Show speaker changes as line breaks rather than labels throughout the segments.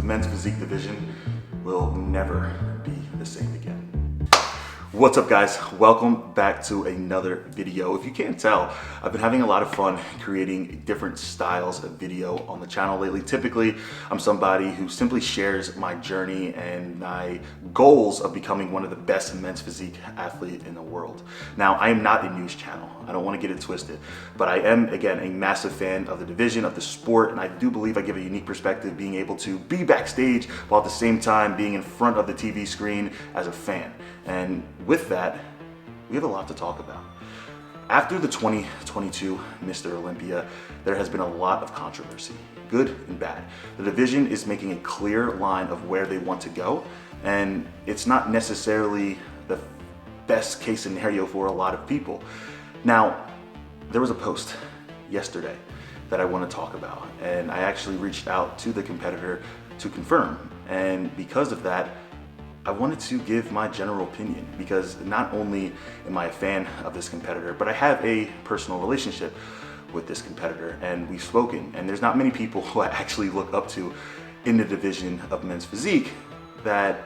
the men's physique division will never be the same again. What's up, guys? Welcome back to another video. If you can't tell, I've been having a lot of fun creating different styles of video on the channel lately. Typically, I'm somebody who simply shares my journey and my goals of becoming one of the best men's physique athlete in the world. Now, I am not a news channel. I don't want to get it twisted, but I am, again, a massive fan of the division, of the sport, and I do believe I give a unique perspective being able to be backstage while at the same time being in front of the TV screen as a fan. And with that, we have a lot to talk about. After the 2022 Mr. Olympia, there has been a lot of controversy, good and bad. The division is making a clear line of where they want to go, and it's not necessarily the best case scenario for a lot of people. Now, there was a post yesterday that I want to talk about, and I actually reached out to the competitor to confirm, and because of that, I wanted to give my general opinion, because not only am I a fan of this competitor, but I have a personal relationship with this competitor, and we've spoken, and there's not many people who I actually look up to in the division of men's physique that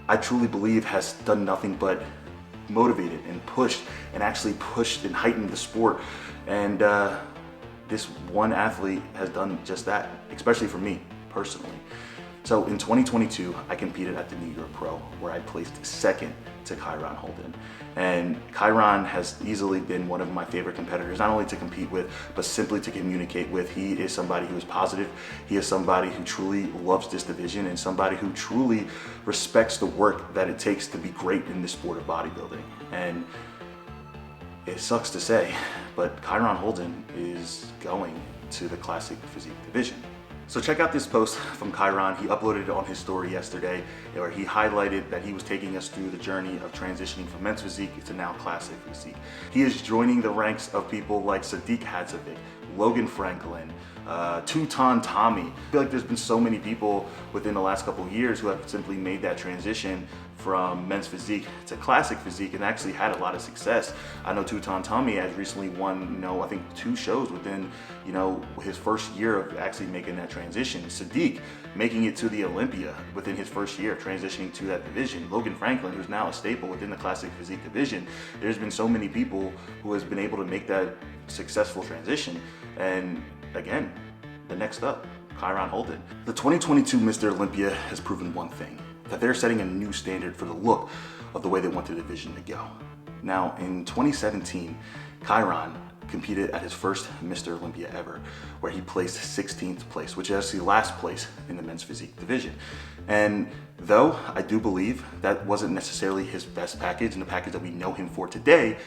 I truly believe has done nothing but motivated and pushed and actually pushed and heightened the sport. And this one athlete has done just that, especially for me personally. So in 2022, I competed at the New York Pro, where I placed second to Kyron Holden. And Kyron has easily been one of my favorite competitors, not only to compete with, but simply to communicate with. He is somebody who is positive. He is somebody who truly loves this division and somebody who truly respects the work that it takes to be great in the sport of bodybuilding. And it sucks to say, but Kyron Holden is going to the classic physique division. So check out this post from Kyron. He uploaded it on his story yesterday, where he highlighted that he was taking us through the journey of transitioning from men's physique to now classic physique. He is joining the ranks of people like Sadiq Hadzovic, Logan Franklin, Teuton Tommy. I feel like there's been so many people within the last couple of years who have simply made that transition from men's physique to classic physique and actually had a lot of success. I know Teuton Tommy has recently won, I think 2 shows within, his first year of actually making that transition. Sadiq making it to the Olympia within his first year, transitioning to that division. Logan Franklin, who's now a staple within the classic physique division. There's been so many people who has been able to make that successful transition. And again, the next up, Kyron Holden. The 2022 Mr. Olympia has proven one thing, that they're setting a new standard for the look of the way they want the division to go. Now, in 2017, Kyron competed at his first Mr. Olympia ever, where he placed 16th place, which is actually last place in the men's physique division. And though I do believe that wasn't necessarily his best package and the package that we know him for today,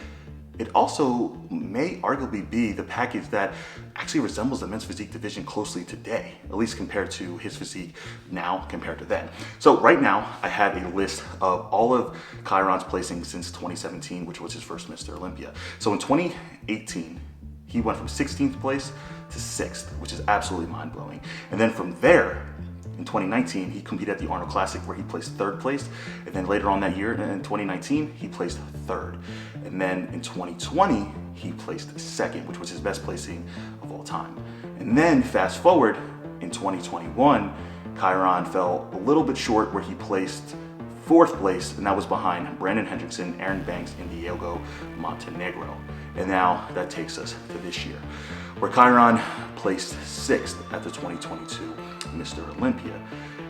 it also may arguably be the package that actually resembles the men's physique division closely today, at least compared to his physique now compared to then. So right now, I have a list of all of Kyron's placings since 2017, which was his first Mr. Olympia. So in 2018, he went from 16th place to 6th, which is absolutely mind-blowing. And then from there, in 2019, he competed at the Arnold Classic, where he placed 3rd place. And then later on that year, in 2019, he placed 3rd. And then in 2020, he placed 2nd, which was his best placing of all time. And then fast forward, in 2021, Kyron fell a little bit short, where he placed 4th place, and that was behind Brandon Hendrickson, Aaron Banks, and Diego Montenegro. And now that takes us to this year, where Kyron placed 6th at the 2022 Mr. Olympia.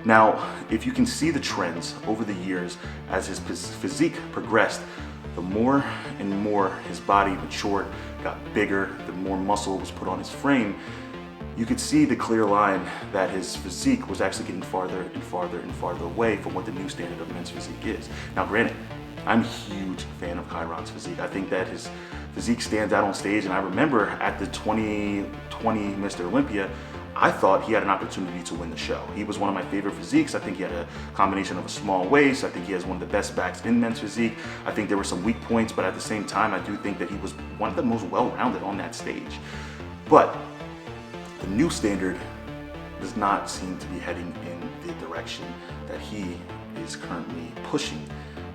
Now, if you can see the trends over the years as his physique progressed, the more and more his body matured, got bigger, the more muscle was put on his frame, you could see the clear line that his physique was actually getting farther and farther and farther away from what the new standard of men's physique is. Now, granted, I'm a huge fan of Kyron's physique. I think that his physique stands out on stage, and I remember at the 2020 Mr. Olympia, I thought he had an opportunity to win the show. He was one of my favorite physiques. I think he had a combination of a small waist. I think he has one of the best backs in men's physique. I think there were some weak points, but at the same time, I do think that he was one of the most well-rounded on that stage. But the new standard does not seem to be heading in the direction that he is currently pushing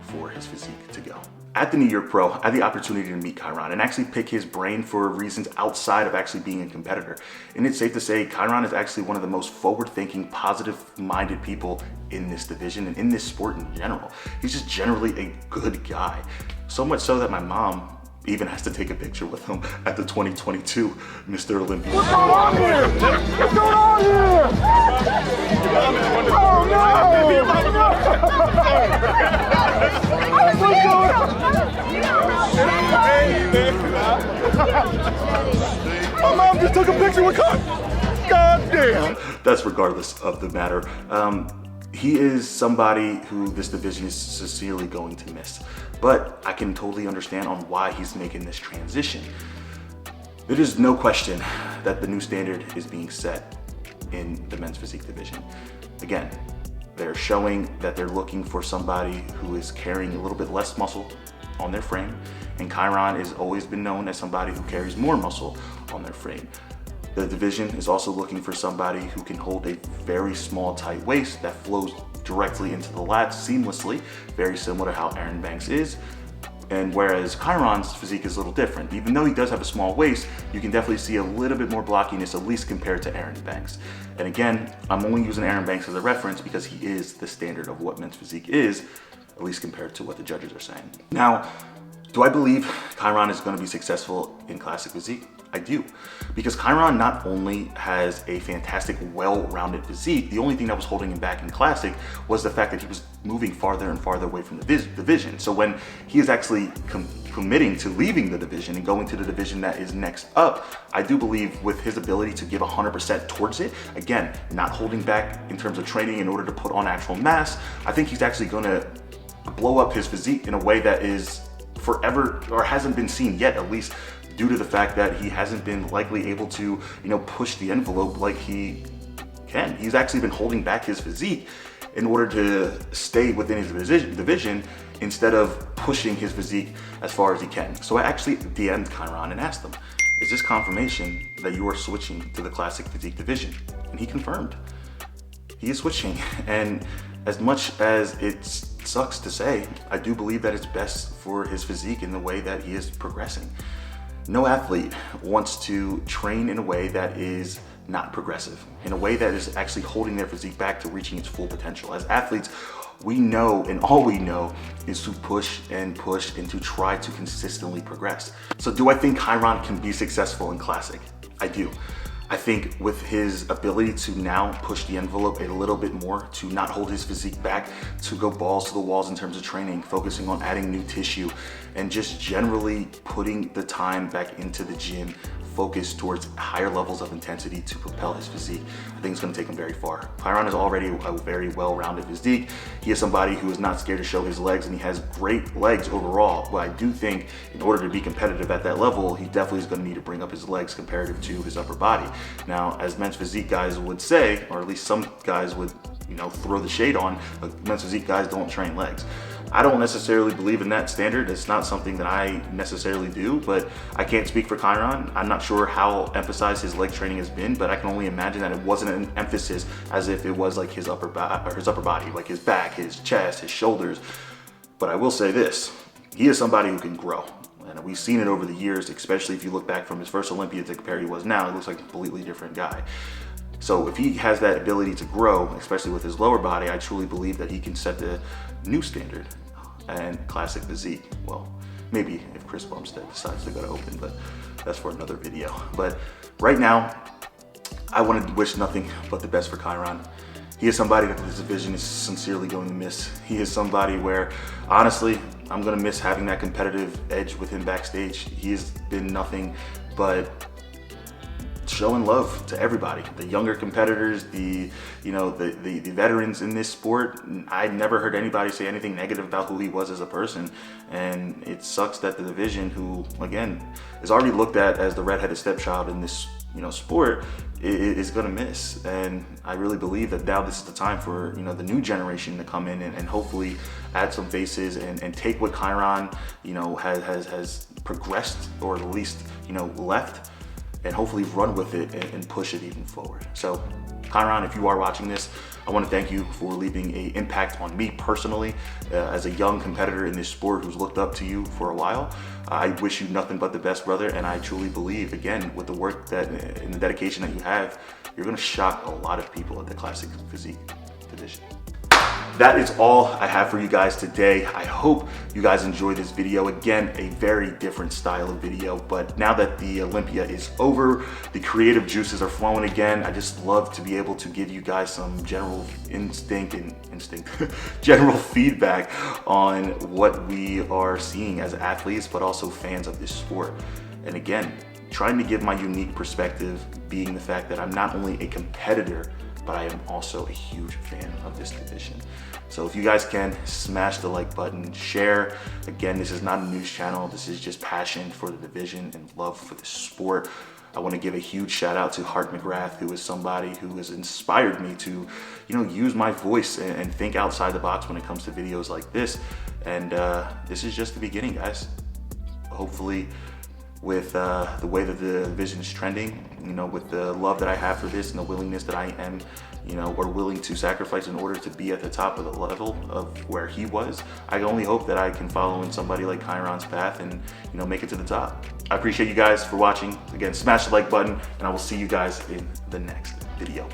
for his physique to go. At the New York Pro, I had the opportunity to meet Kyron and actually pick his brain for reasons outside of actually being a competitor. And it's safe to say Kyron is actually one of the most forward-thinking, positive-minded people in this division and in this sport in general. He's just generally a good guy. So much so that my mom even has to take a picture with him at the 2022 Mr. Olympia.
What's going on here? What's going on here? Oh no! What's going on? My mom just took a picture with Cut. God damn.
That's regardless of the matter. He is somebody who this division is sincerely going to miss. But I can totally understand on why he's making this transition. There is no question that the new standard is being set in the men's physique division. Again, they're showing that they're looking for somebody who is carrying a little bit less muscle on their frame, and Kyron has always been known as somebody who carries more muscle on their frame. The division is also looking for somebody who can hold a very small, tight waist that flows directly into the lats seamlessly, very similar to how Aaron Banks is. And whereas Kyron's physique is a little different. Even though he does have a small waist, you can definitely see a little bit more blockiness, at least compared to Aaron Banks. And again, I'm only using Aaron Banks as a reference because he is the standard of what men's physique is, at least compared to what the judges are saying. Now, do I believe Kyron is going to be successful in classic physique? I do, because Kyron not only has a fantastic, well-rounded physique, the only thing that was holding him back in classic was the fact that he was moving farther and farther away from the division. So when he is actually committing to leaving the division and going to the division that is next up, I do believe with his ability to give 100% towards it, again, not holding back in terms of training in order to put on actual mass, I think he's actually going to blow up his physique in a way that is forever, or hasn't been seen yet, at least due to the fact that he hasn't been likely able to, push the envelope like he can. He's actually been holding back his physique in order to stay within his division instead of pushing his physique as far as he can. So I actually DM'd Kyron and asked him, is this confirmation that you are switching to the classic physique division? And he confirmed. He is switching, and as much as it sucks to say, I do believe that it's best for his physique in the way that he is progressing. No athlete wants to train in a way that is not progressive, in a way that is actually holding their physique back to reaching its full potential. As athletes, we know, and all we know is to push and push and to try to consistently progress. So do I think Kyron can be successful in classic? I do. I think with his ability to now push the envelope a little bit more, to not hold his physique back, to go balls to the walls in terms of training, focusing on adding new tissue, and just generally putting the time back into the gym, focused towards higher levels of intensity to propel his physique, I think it's going to take him very far. Kyron is already a very well-rounded physique. He is somebody who is not scared to show his legs, and he has great legs overall. But I do think in order to be competitive at that level, he definitely is going to need to bring up his legs comparative to his upper body. Now, as men's physique guys would say, or at least some guys would, throw the shade on, men's physique guys don't train legs. I don't necessarily believe in that standard. It's not something that I necessarily do, but I can't speak for Kyron. I'm not sure how emphasized his leg training has been, but I can only imagine that it wasn't an emphasis as if it was like his upper body, like his back, his chest, his shoulders. But I will say this, he is somebody who can grow. And we've seen it over the years, especially if you look back from his first Olympia to compare he was now, it looks like a completely different guy. So if he has that ability to grow, especially with his lower body, I truly believe that he can set the new standard and classic physique. Well, maybe if Chris Bumstead decides to go to open, but that's for another video. But right now, I want to wish nothing but the best for Kyron. He is somebody that this division is sincerely going to miss. He is somebody where, honestly, I'm going to miss having that competitive edge with him backstage. He has been nothing but showing love to everybody, the younger competitors, the veterans in this sport. I never heard anybody say anything negative about who he was as a person, and it sucks that the division, who again is already looked at as the redheaded stepchild in this sport, is going to miss. And I really believe that now this is the time for the new generation to come in and hopefully add some faces and take what Kyron has progressed, or at least left, and hopefully run with it and push it even forward. So Kyron, if you are watching this, I want to thank you for leaving an impact on me personally as a young competitor in this sport who's looked up to you for a while. I wish you nothing but the best, brother, and I truly believe, again, with the work that and the dedication that you have, you're going to shock a lot of people at the classic physique division. That is all I have for you guys today. I hope you guys enjoyed this video. Again, a very different style of video, but now that the Olympia is over, the creative juices are flowing again. I just love to be able to give you guys some general general feedback on what we are seeing as athletes, but also fans of this sport. And again, trying to give my unique perspective, being the fact that I'm not only a competitor, but I am also a huge fan of this division. So if you guys can, smash the like button, share. Again, this is not a news channel. This is just passion for the division and love for the sport. I want to give a huge shout out to Hart McGrath, who is somebody who has inspired me to, use my voice and think outside the box when it comes to videos like this. And this is just the beginning, guys. Hopefully, with the way that the division is trending, with the love that I have for this and the willingness that I am, or willing to sacrifice in order to be at the top of the level of where he was, I only hope that I can follow in somebody like Kyron's path and, make it to the top. I appreciate you guys for watching. Again, smash the like button, and I will see you guys in the next video.